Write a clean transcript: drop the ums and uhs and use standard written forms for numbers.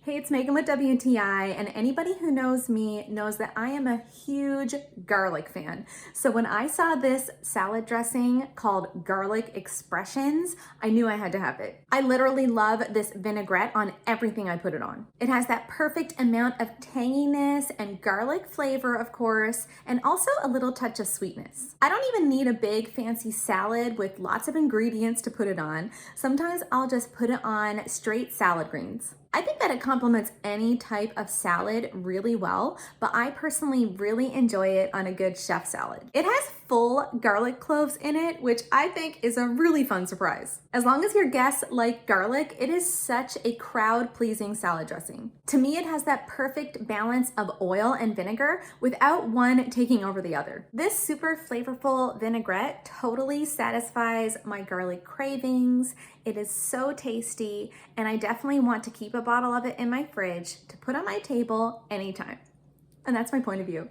Hey, it's Megan with WTI, and anybody who knows me knows that I am a huge garlic fan. So when I saw this salad dressing called Garlic Expressions, I knew I had to have it. I literally love this vinaigrette on everything I put it on. It has that perfect amount of tanginess and garlic flavor, of course, and also a little touch of sweetness. I don't even need a big fancy salad with lots of ingredients to put it on. Sometimes I'll just put it on straight salad greens. I think that it complements any type of salad really well, but I personally really enjoy it on a good chef salad. It has full garlic cloves in it, which I think is a really fun surprise. As long as your guests like garlic, it is such a crowd-pleasing salad dressing. To me, it has that perfect balance of oil and vinegar without one taking over the other. This super flavorful vinaigrette totally satisfies my garlic cravings. It is so tasty, and I definitely want to keep a bottle of it in my fridge to put on my table anytime. And that's my point of view.